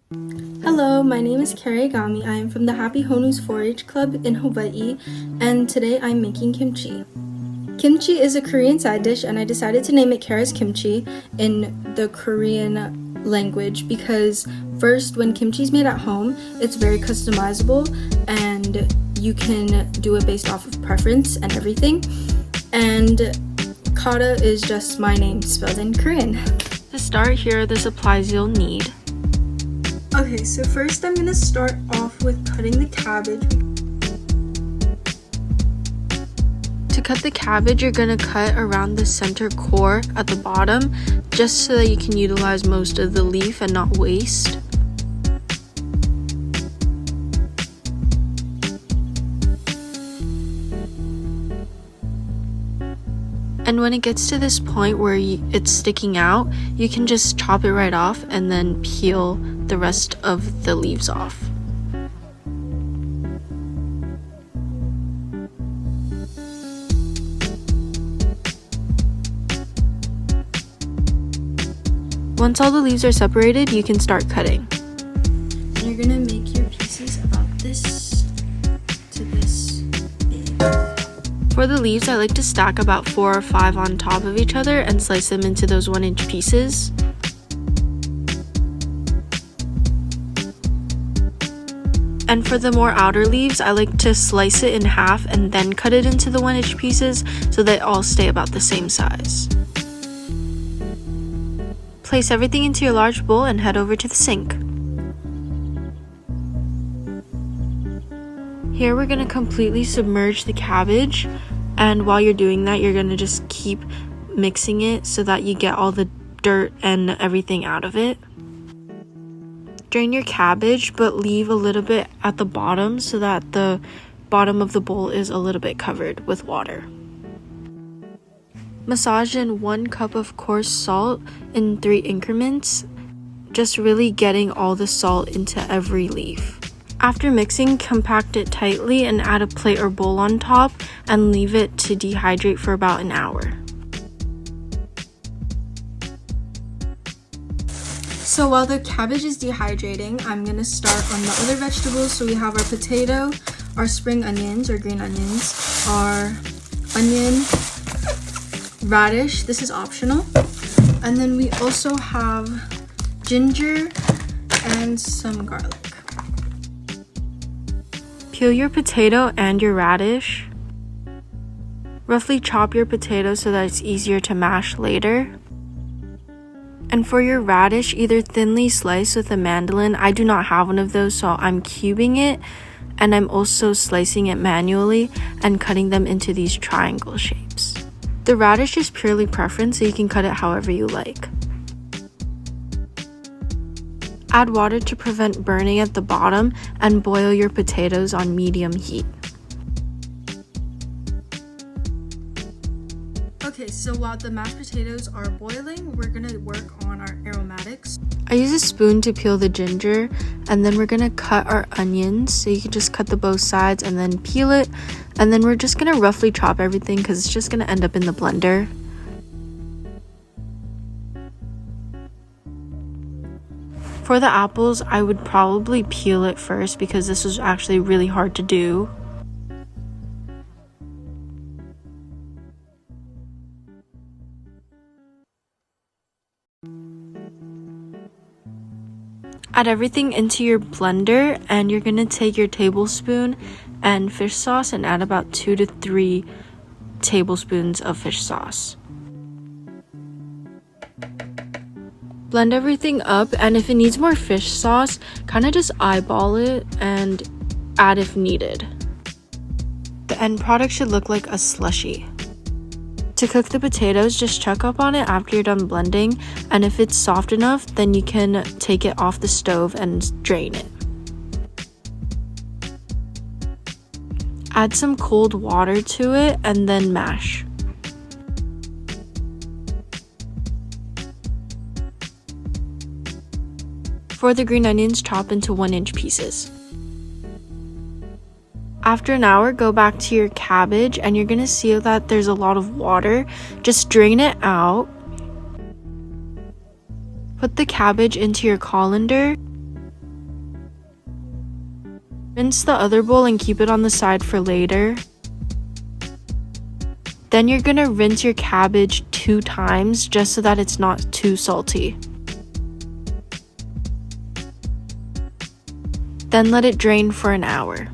Hello, my name is Carrie Agami. I am from the Happy Honus 4-H Club in Hawaii, and today I'm making kimchi. Kimchi is a Korean side dish, and I decided to name it Kara's Kimchi in the Korean language because first, when kimchi is made at home, it's very customizable and you can do it based off of preference and everything. And Kara is just my name spelled in Korean. To start, here are the supplies you'll need. Okay, so first I'm gonna start off with cutting the cabbage. To cut the cabbage, you're gonna cut around the center core at the bottom, just so that you can utilize most of the leaf and not waste. And when it gets to this point where it's sticking out, you can just chop it right off and then peel the rest of the leaves off. Once all the leaves are separated, you can start cutting. And you're gonna make your pieces about this to this big. For the leaves, I like to stack about 4 or 5 on top of each other and slice them into those 1-inch pieces. And for the more outer leaves, I like to slice it in half and then cut it into the 1-inch pieces so they all stay about the same size. Place everything into your large bowl and head over to the sink. Here we're going to completely submerge the cabbage, and while you're doing that, you're going to just keep mixing it so that you get all the dirt and everything out of it. Drain your cabbage, but leave a little bit at the bottom so that the bottom of the bowl is a little bit covered with water. Massage in 1 cup of coarse salt in 3 increments, just really getting all the salt into every leaf. After mixing, compact it tightly and add a plate or bowl on top and leave it to dehydrate for about an hour. So while the cabbage is dehydrating, I'm gonna start on the other vegetables. So we have our potato, our spring onions or green onions, our onion, radish, this is optional, and then we also have ginger and some garlic. Peel your potato and your radish. Roughly chop your potato so that it's easier to mash later. And for your radish, either thinly slice with a mandolin. I do not have one of those, so I'm cubing it, and I'm also slicing it manually and cutting them into these triangle shapes. The radish is purely preference, so you can cut it however you like. Add water to prevent burning at the bottom and boil your potatoes on medium heat. Okay, so while the mashed potatoes are boiling, we're gonna work on our aromatics. I use a spoon to peel the ginger, and then we're gonna cut our onions. So you can just cut the both sides and then peel it, and then we're just gonna roughly chop everything because it's just gonna end up in the blender. For the apples, I would probably peel it first because this was actually really hard to do. Add everything into your blender, and you're going to take your tablespoon and fish sauce and add about 2 to 3 tablespoons of fish sauce. Blend everything up, and if it needs more fish sauce, kind of just eyeball it and add if needed. The end product should look like a slushie. To cook the potatoes, just check up on it after you're done blending, and if it's soft enough, then you can take it off the stove and drain it. Add some cold water to it and then mash. For the green onions, chop into 1-inch pieces. After an hour, go back to your cabbage, and you're gonna see that there's a lot of water. Just drain it out. Put the cabbage into your colander Rinse the other bowl and keep it on the side for later. Then you're gonna rinse your cabbage 2 times just so that it's not too salty. Then let it drain for an hour.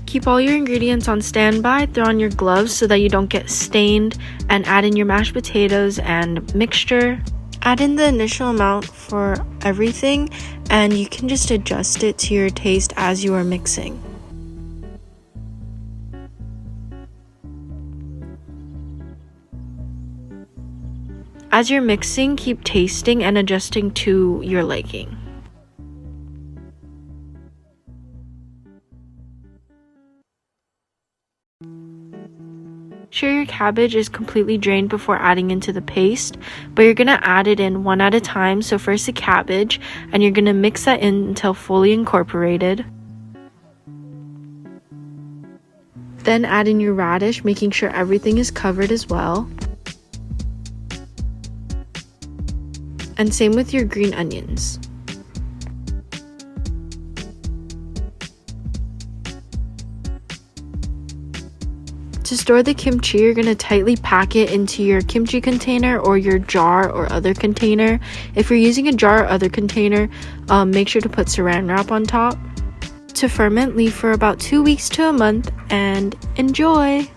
Keep all your ingredients on standby, throw on your gloves so that you don't get stained, and add in your mashed potatoes and mixture. Add in the initial amount for everything, and you can just adjust it to your taste as you are mixing. As you're mixing, keep tasting and adjusting to your liking. Sure your cabbage is completely drained before adding into the paste, but you're going to add it in one at a time. So first the cabbage, and you're going to mix that in until fully incorporated. Then add in your radish, making sure everything is covered as well. And same with your green onions. To store the kimchi, you're going to tightly pack it into your kimchi container or your jar or other container. If you're using a jar or other container, make sure to put saran wrap on top. To ferment, leave for about 2 weeks to a month, and enjoy!